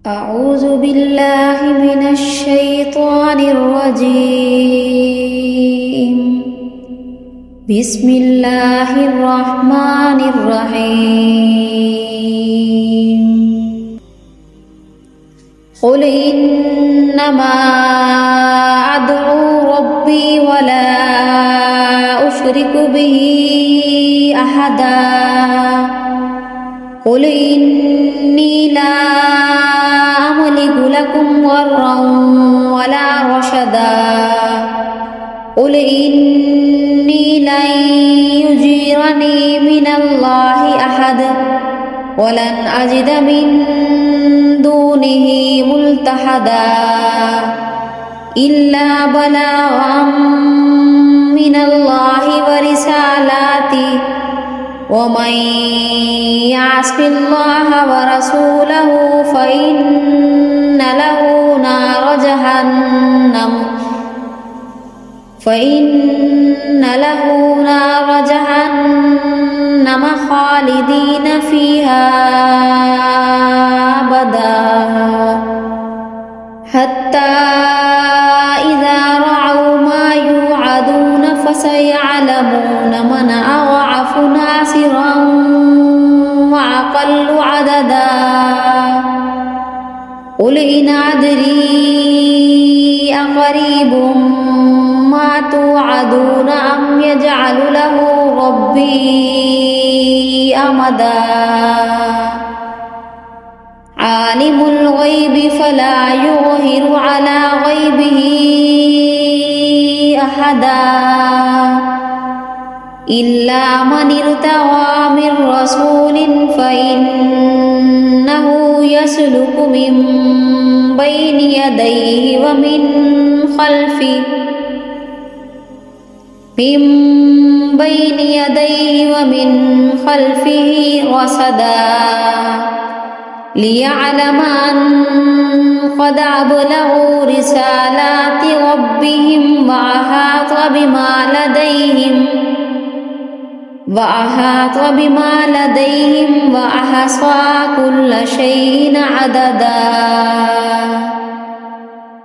أعوذ بالله من الشيطان الرجيم. بسم الله الرحمن الرحيم. قل إنما أدعو ربي ولا أشرك به أحدا. قل إني لا أملك لكم ضرا ولا رشدا. قل إني لن يجيرني من الله أحد ولن أجد من دونه ملتحدا إلا بلاغا من الله ورسالاته ومن يعص الله ورسوله فإن له نار جهنم خالدين فيها أبدا حتى إذا رأوا ما يوعدون فسيعلمون من أضعف ناصرا وأقل عددا. قل إن أدري أقريب ما توعدون أم يجعل له ربي أمدا. عالم الغيب فلا يظهر على غيبه أحدا إلا من ارتضى من رسول فإنه يسلك من بين يديه ومن خلفه رصدا ليعلم أن قد أبلغوا رسالات ربهم وأحاط بما لديهم وأحصى كل شيء عددا.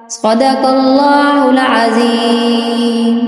صدق الله العظيم.